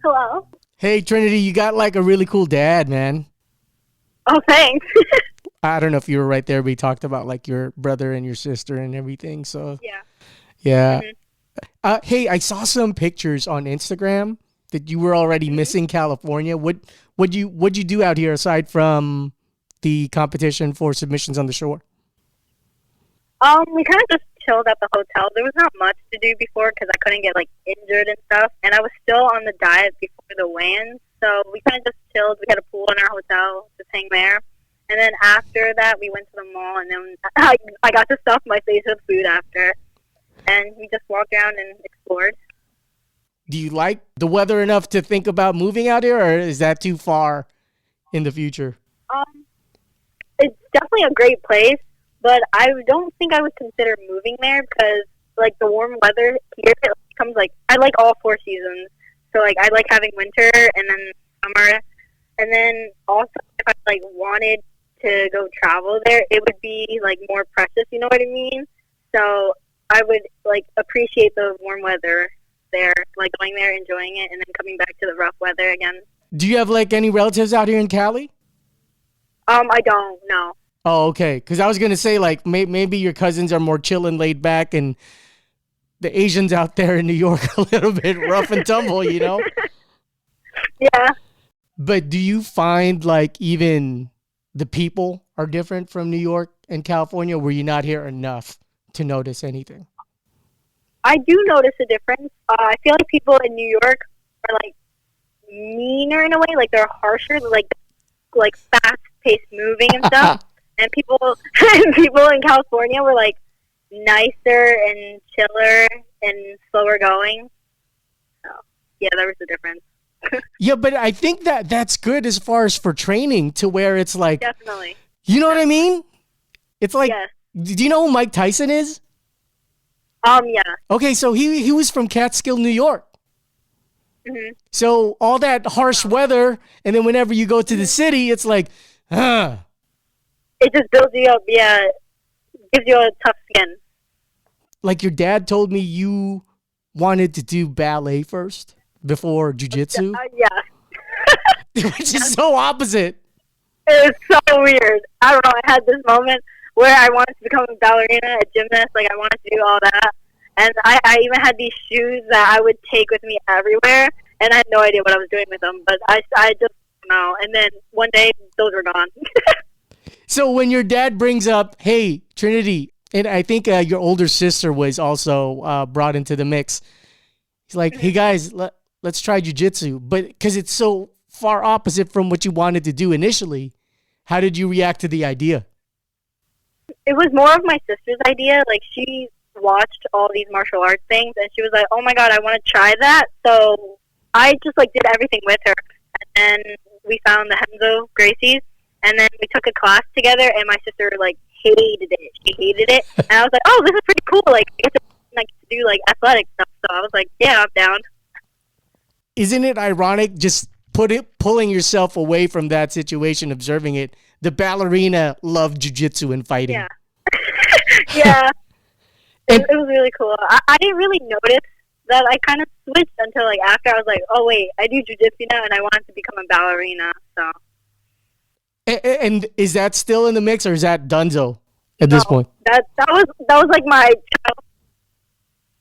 Hello. Hey, Trinity, you got like a really cool dad, man. Oh, thanks. I don't know if you were right there. We talked about like your brother and your sister and everything. So, Yeah. yeah. Mhm. Hey, I saw some pictures on Instagram that you were already Mhm. missing California. What'd you do out here aside from the competition for submissions on the shore? We kind of just chilled at the hotel. There was not much to do before because I couldn't get like injured and stuff, and I was still on the diet before the weigh-in. So we kind of just chilled. We had a pool in our hotel, just hang there. And then after that, we went to the mall, and then I got to stuff my face with food after, and we just walked around and explored. Do you like the weather enough to think about moving out here, or is that too far in the future? Um, it's definitely a great place, but I don't think I would consider moving there because like the warm weather here it comes like I like all four seasons. So like I like having winter and then summer, and then also if I like wanted to go travel there, it would be like more precious. You know what I mean? So I would like appreciate the warm weather there, like going there, enjoying it, and then coming back to the rough weather again. Do you have like any relatives out here in Cali? I don't know. Oh, okay. Because I was gonna say like maybe your cousins are more chill and laid back, and the Asians out there in New York are a little bit rough and tumble, you know. Yeah. But do you find like even the people are different from New York and California? Were you not here enough to notice anything? I do notice a difference. I feel like people in New York are like meaner in a way, like they're harsher, like fast paced moving and stuff. And people and people in California were like nicer and chiller and slower going. So yeah, there was a difference. Yeah, but I think that that's good as far as for training to where it's like, Definitely. you know what I mean? It's like, Yes. do you know who Mike Tyson is? Yeah. Okay, so he was from Catskill, New York. hmm So all that harsh weather, and then whenever you go to the city, it's like, huh. It just builds you up. Yeah, gives you a tough skin. Like your dad told me you wanted to do ballet first before jujitsu, Yeah. which is so opposite. It was so weird. I don't know. I had this moment where I wanted to become a ballerina, a gymnast. Like I wanted to do all that, and I even had these shoes that I would take with me everywhere, and I had no idea what I was doing with them. But I just don't know. And then one day, those were gone. So when your dad brings up, hey, Trinity, and I think your older sister was also brought into the mix. He's like, hey guys, let's try jujitsu. But because it's so far opposite from what you wanted to do initially, how did you react to the idea? It was more of my sister's idea. Like she watched all these martial arts things, and she was like, "Oh my god, I want to try that." So I just like did everything with her, and then we found the Henzo Gracies, and then we took a class together. And my sister like hated it. She hated it, and I was like, "Oh, this is pretty cool. Like, I get to like do like athletic stuff." So I was like, "Yeah, I'm down." Isn't it ironic just pulling yourself away from that situation, observing it? The ballerina loved jujitsu and fighting. Yeah, yeah. And It was really cool. I didn't really notice that I kind of switched until like after I was like, oh wait, I do jujitsu now, and I wanted to become a ballerina. So and is that still in the mix, or is that Dunzo at no, this point? that was like my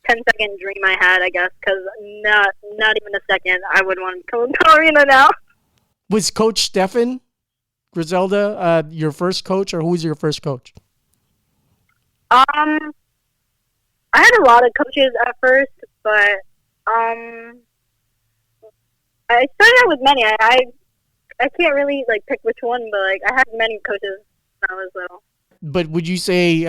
10-second dream I had, I guess, because not even a second I would want to become a ballerina now. Was Coach Stefan Griselda your first coach, or who was your first coach? I had a lot of coaches at first, but I started out with many. I can't really like pick which one, but like I had many coaches when I was little. But would you say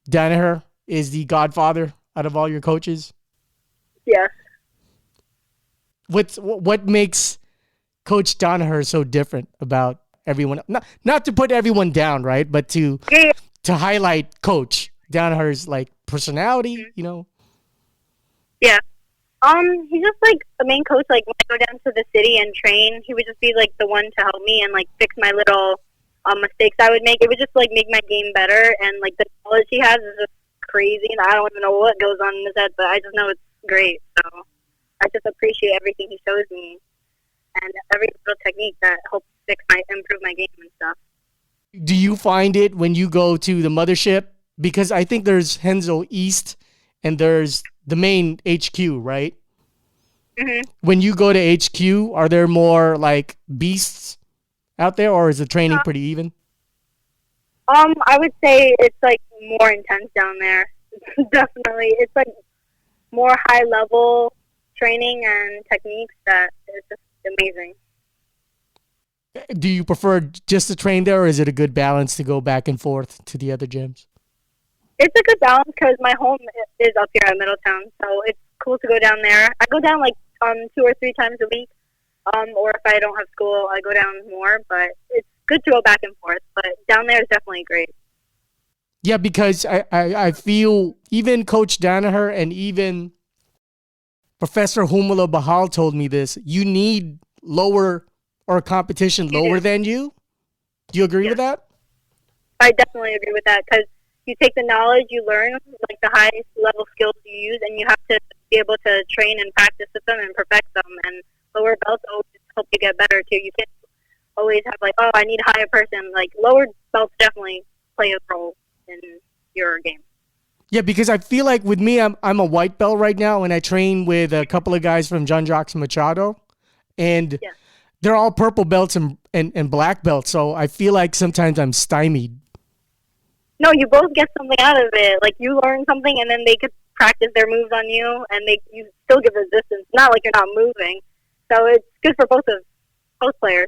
Danaher is the godfather out of all your coaches? Yeah. What makes Coach Danaher so different about everyone? Not to put everyone down, right? But Yeah. to highlight Coach Danaher's like personality, you know. Yeah. He's just like the main coach. Like when I go down to the city and train, he would just be like the one to help me and like fix my little mistakes I would make. It would just like make my game better, and like the knowledge he has is just crazy, and I don't even know what goes on in his head, but I just know it's great. So I just appreciate everything he shows me and every little technique that helps improve my game and stuff. Do you find it when you go to the mothership? Because I think there's Henzo East and there's the main HQ, right? Mm-hmm. When you go to HQ, are there more like beasts out there, or is the training pretty even? I would say it's like more intense down there. Definitely. It's like more high level training and techniques that is just amazing. Do you prefer just to train there, or is it a good balance to go back and forth to the other gyms? It's a good balance because my home is up here at Middletown, so it's cool to go down there. I go down like 2 or 3 times a week, or if I don't have school, I go down more. But it's good to go back and forth. But down there is definitely great. Yeah, because I feel even Coach Danaher and even Professor Humala Bahal told me this. You need lower or competition lower than you. Do you agree with that? I definitely agree with that because you take the knowledge you learn, like the highest level skills you use, and you have to be able to train and practice with them and perfect them. And lower belts always help you get better too. You can't always have like, oh, I need a higher person. Like lower belts definitely play a role in your game. Yeah, because I feel like with me, I'm a white belt right now, and I train with a couple of guys from John Jacques Machado, and they're all purple belts and black belts. So I feel like sometimes I'm stymied. No, you both get something out of it. Like you learn something, and then they could practice their moves on you, and you still give resistance. Not like you're not moving. So it's good for both players.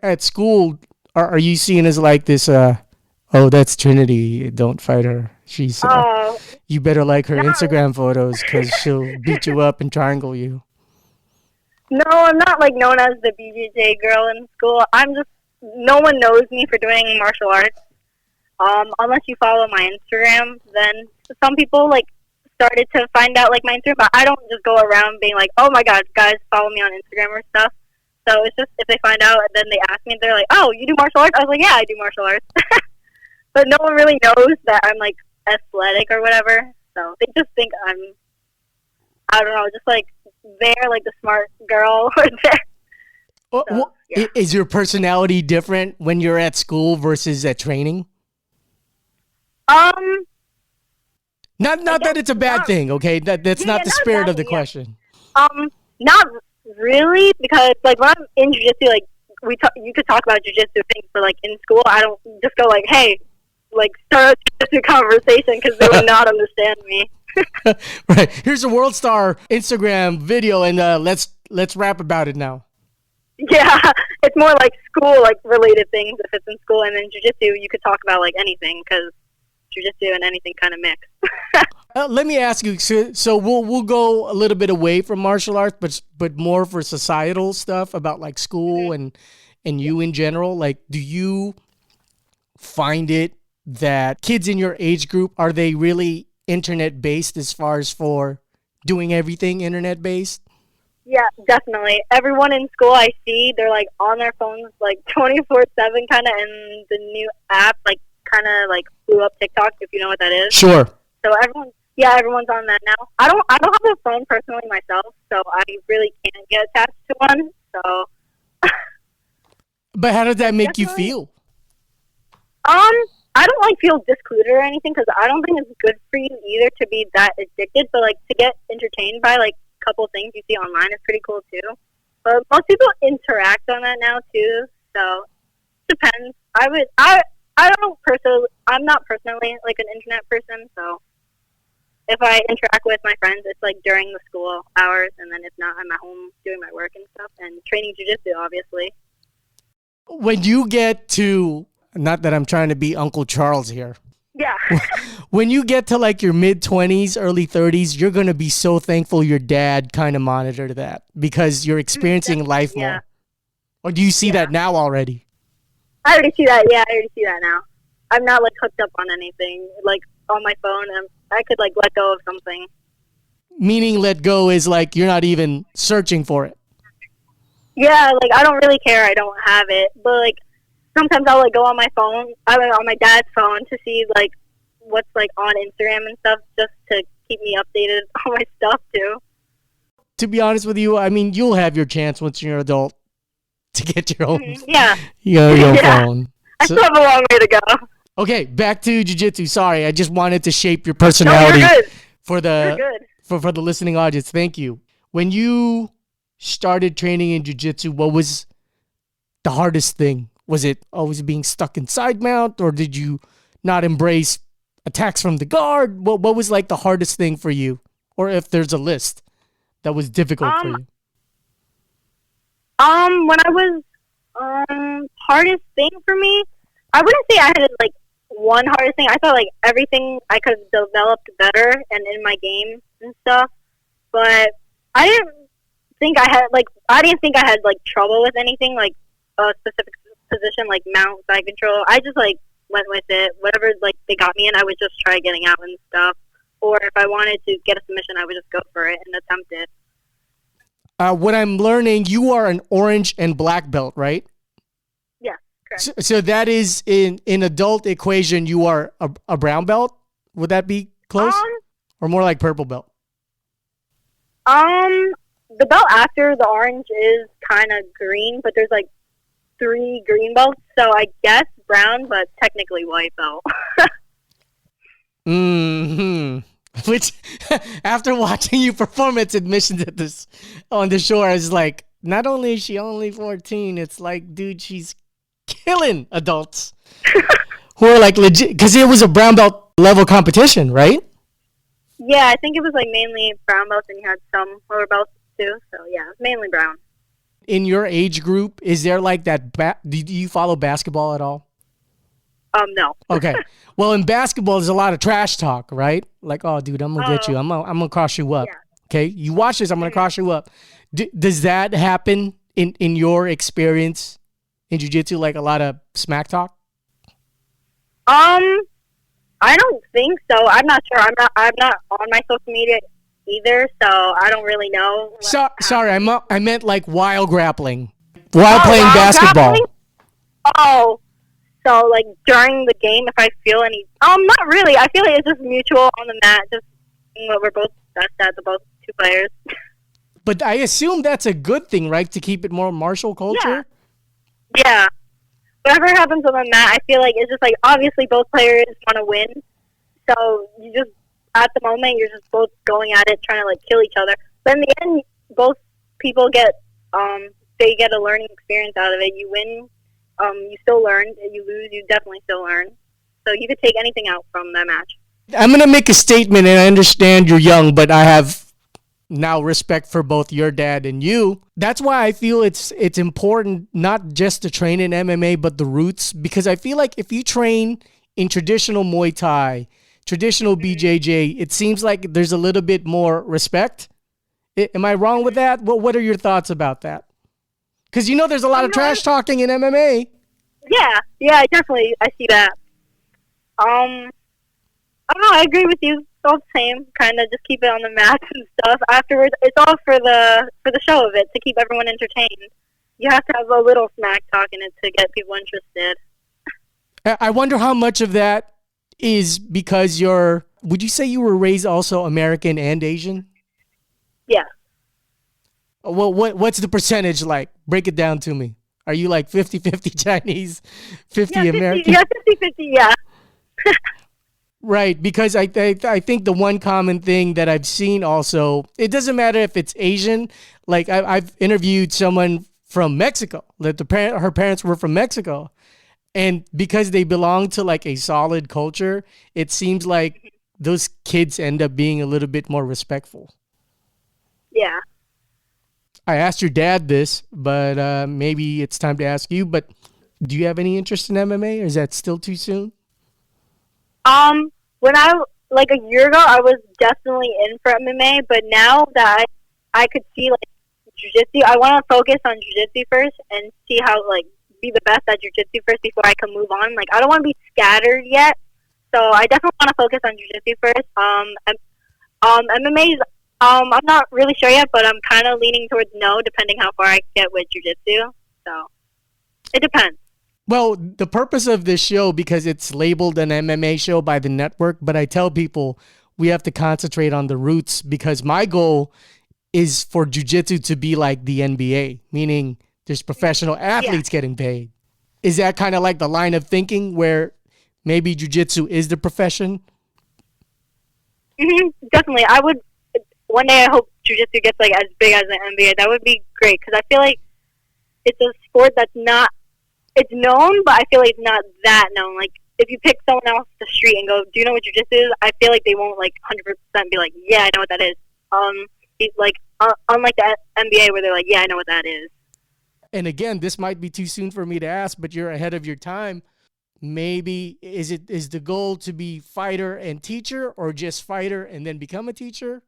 At school, are you seen as like this? Oh, that's Trinity. Don't fight her. She's. You better like her Instagram photos because she'll beat you up and triangle you. No, I'm not like known as the BJJ girl in school. No one knows me for doing martial arts. Unless you follow my Instagram, then some people like started to find out like my Instagram, but I don't just go around being like, oh my god, guys, follow me on Instagram or stuff. So it's just if they find out and then they ask me, they're like, oh, you do martial arts? I was like, yeah, I do martial arts. But no one really knows that I'm like athletic or whatever. So they just think I don't know, just like they're like the smart girl or there. So, yeah. Is your personality different when you're at school versus at training? Not that it's a bad thing, okay? That's not the spirit of the question. Not really, because like when I'm in jiu-jitsu, like you could talk about jiu-jitsu things, but like in school, I don't just go like, hey, like start a jiu-jitsu conversation because they would not understand me. Right. Here's a World Star Instagram video, and let's rap about it now. Yeah, it's more like school like related things if it's in school, and then jiu-jitsu you could talk about like anything because jiu-jitsu and anything kind of mix. Let me ask you. So we'll go a little bit away from martial arts, but more for societal stuff about like school and you in general. Like, do you find it that kids in your age group, are they really internet based as far as for doing everything internet based? Yeah, definitely. Everyone in school I see, they're like on their phones like 24/7 kind of, and the new app like kind of like blew up TikTok, if you know what that is. Sure. So everyone's on that now. I don't have a phone personally myself, so I really can't get attached to one. So. But how does that make you feel? I don't like feel discluded or anything because I don't think it's good for you either to be that addicted. But like to get entertained by like a couple things you see online is pretty cool too. But most people interact on that now too, so it depends. I don't personally. I'm not personally like an internet person, so if I interact with my friends, it's like during the school hours, and then if not, I'm at home doing my work and stuff and training jiu-jitsu, obviously. When you get to, not that I'm trying to be Uncle Charles here. Yeah. When you get to like your mid-20s, early 30s, you're going to be so thankful your dad kind of monitored that because you're experiencing life more. Or do you see that now already? I already see that. Yeah, I already see that now. I'm not like hooked up on anything like on my phone, and I could like let go of something. Meaning let go is like you're not even searching for it. Yeah, like I don't really care. I don't have it, but like sometimes I'll like go on my phone, on my dad's phone to see like what's like on Instagram and stuff, just to keep me updated on my stuff too. to be honest with you, I mean, you'll have your chance once you're an adult to get your own, Yeah. your own Yeah. phone. I still have a long way to go. Okay, back to jiu-jitsu. Sorry, I just wanted to shape your No, personality you're good. for You're the good. for the listening audience. Thank you. When you started training in jiu-jitsu, what was the hardest thing? Was it always being stuck in side mount, or did you not embrace attacks from the guard? What was like the hardest thing for you? Or if there's a list that was difficult for you? When I was hardest thing for me, I wouldn't say I had like one hardest thing. I felt like everything I could have developed better and in my game and stuff. But I didn't think I had like trouble with anything like a specific position like mount, side control. I just like went with it. Whatever like they got me in, I would just try getting out and stuff. Or if I wanted to get a submission, I would just go for it and attempt it. What I'm learning, you are an orange and black belt, right? Yeah, correct. So that is in adult equation, you are a brown belt. Would that be close, or more like purple belt? The belt after the orange is kind of green, but there's like 3 green belts, so I guess brown, but technically white belt. Which, after watching you perform its admissions at this on the shore, I was like, not only is she only 14, it's like, dude, she's killing adults who are like legit, because it was a brown belt level competition, right? Yeah, I think it was like mainly brown belts, and you had some lower belts too. So yeah, it's mainly brown. In your age group, is there like that? Do you follow basketball at all? No. Okay. Well, in basketball, there's a lot of trash talk, right? Like, oh, dude, I'm gonna get you. I'm gonna cross you up. Yeah. Okay, you watch this. I'm gonna cross you up. Does that happen in your experience in jiu-jitsu? Like a lot of smack talk? I don't think so. I'm not sure. I'm not on my social media either, so I don't really know. Sorry, I meant like while grappling, while playing while basketball. grappling? Oh. So, like, during the game, if I feel any... not really. I feel like it's just mutual on the mat, just what we're both best at, the both two players. But I assume that's a good thing, right? To keep it more martial culture? Yeah. Whatever happens on the mat, I feel like it's just, like, obviously both players want to win. So, you just, at the moment, you're just both going at it, trying to, like, kill each other. But in the end, both people get, they get a learning experience out of it. You win... you still learn. You lose, you definitely still learn. So you could take anything out from that match. I'm going to make a statement, and I understand you're young, but I have now respect for both your dad and you. That's why I feel it's important not just to train in MMA, but the roots, because I feel like if you train in traditional Muay Thai, traditional BJJ, it seems like there's a little bit more respect. Am I wrong with that? What are your thoughts about that? Because you know there's a lot of trash talking in MMA. Yeah, definitely. I see that. I don't know. I agree with you. It's all the same. Kind of just keep it on the mat and stuff. Afterwards, it's all for the show of it, to keep everyone entertained. You have to have a little smack talk in it to get people interested. I wonder how much of that is because would you say you were raised also American and Asian? Yeah. Well, what's the percentage like? Break it down to me. Are you like 50-50 Chinese, 50 American? Yeah, 50-50, yeah. Right, because I think the one common thing that I've seen also, it doesn't matter if it's Asian. Like I've interviewed someone from Mexico. That her parents were from Mexico, and because they belong to like a solid culture, it seems like those kids end up being a little bit more respectful. Yeah. I asked your dad this, but maybe it's time to ask you. But do you have any interest in MMA, or is that still too soon? When like a year ago, I was definitely in for MMA, but now that I could see like jiu-jitsu, I want to focus on jiu-jitsu first and see how like be the best at jiu-jitsu first before I can move on. Like I don't want to be scattered yet, so I definitely want to focus on jiu-jitsu first. MMA is. I'm not really sure yet, but I'm kind of leaning towards no, depending how far I get with jiu-jitsu. So, it depends. Well, the purpose of this show, because it's labeled an MMA show by the network, but I tell people we have to concentrate on the roots, because my goal is for jiu-jitsu to be like the NBA, meaning there's professional athletes getting paid. Is that kind of like the line of thinking where maybe jiu-jitsu is the profession? Definitely. One day I hope jiu-jitsu gets like as big as the NBA. That would be great because I feel like it's a sport that's not, it's known, but I feel like it's not that known. Like if you pick someone off the street and go, do you know what jiu-jitsu is? I feel like they won't like 100% be like, yeah, I know what that is. Unlike the NBA where they're like, yeah, I know what that is. And again, this might be too soon for me to ask, but you're ahead of your time. Maybe is the goal to be fighter and teacher, or just fighter and then become a teacher?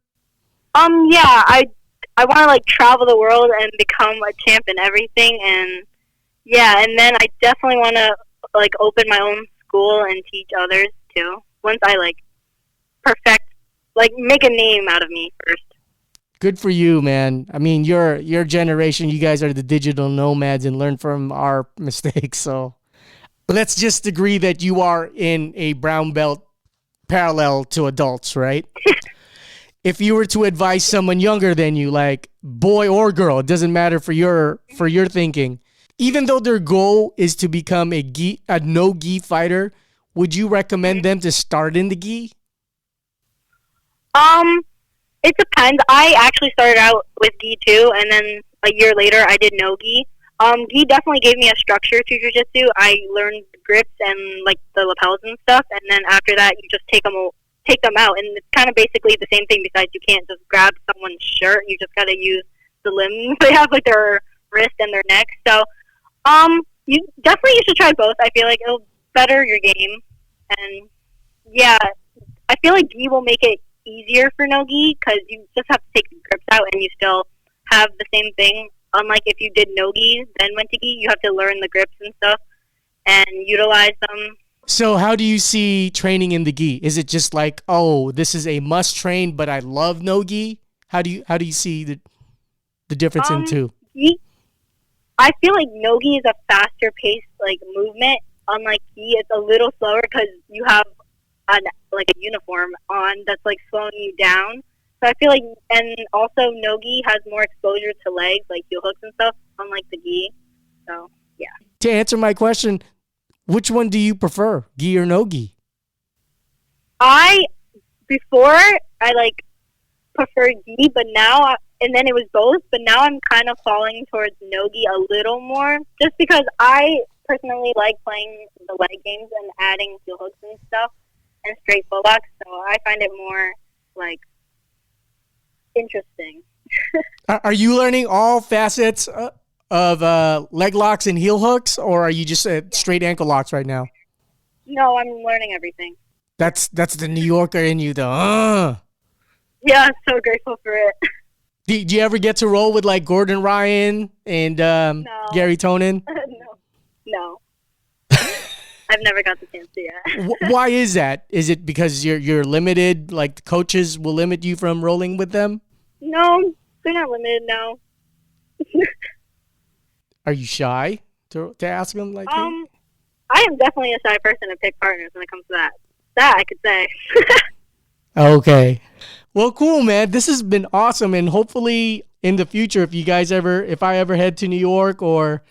Yeah, I want to like travel the world and become a champ in everything, and yeah, and then I definitely want to like open my own school and teach others too. Once I like perfect, like make a name out of me first. Good for you, man. I mean, your generation, you guys are the digital nomads and learn from our mistakes. So let's just agree that you are in a brown belt parallel to adults, right? If you were to advise someone younger than you, like boy or girl, it doesn't matter for your thinking, even though their goal is to become a no-gi fighter, would you recommend them to start in the gi? It depends. I actually started out with gi too, and then a year later I did no gi. Gi definitely gave me a structure to jiu-jitsu. I learned grips and like the lapels and stuff, and then after that you just take them out, and it's kind of basically the same thing. Besides, you can't just grab someone's shirt. You just got to use the limbs they have, like their wrist and their neck. So, you should try both. I feel like it'll better your game, and yeah, I feel like gi will make it easier for no gi because you just have to take the grips out and you still have the same thing. Unlike if you did no gi then went to gi, you have to learn the grips and stuff and utilize them. So how do you see training in the gi? Is it just like, oh, this is a must train, but I love no gi? How do you see the difference in two? Gi, I feel like no gi is a faster paced like movement. Unlike gi, it's a little slower because you have a uniform on that's like slowing you down. So I feel like, and also no gi has more exposure to legs, like heel hooks and stuff, unlike the gi. So yeah. To answer my question, which one do you prefer, gi or no gi? Before I like preferred gi, but now and then it was both. But now I'm kind of falling towards no gi a little more, just because I personally like playing the leg games and adding heel hooks and stuff and straight full locks. So I find it more like interesting. Are you learning all facets of leg locks and heel hooks, or are you just at straight ankle locks right now? No, I'm learning everything. That's the New Yorker in you, though. Yeah, I'm so grateful for it. Did you ever get to roll with like Gordon Ryan and No. Gary Tonin? No. I've never got the chance to yet. Why is that? Is it because you're limited? Like the coaches will limit you from rolling with them? No, they're not limited. No. Are you shy to ask them like? Hey? I am definitely a shy person to pick partners when it comes to that. That I could say. Okay. Well, cool, man. This has been awesome, and hopefully in the future, if I ever head to New York, or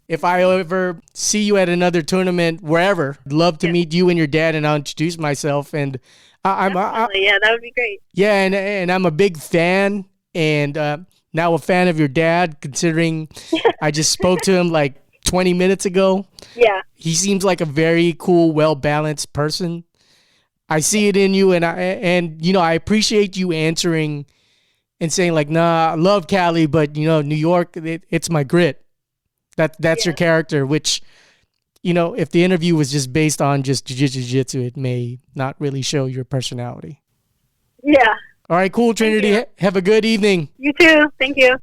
if I ever see you at another tournament, wherever, I'd love to meet you and your dad, and I'll introduce myself. And yeah, that would be great. Yeah, and I'm a big fan, and now a fan of your dad, considering I just spoke to him like 20 minutes ago. Yeah. He seems like a very cool, well-balanced person. I see it in you, and I appreciate you answering and saying like, nah, I love Cali, but New York, it's my grit. That's your character, which, if the interview was just based on just jiu-jitsu, it may not really show your personality. Yeah. All right, cool, Trinity. Have a good evening. You too. Thank you.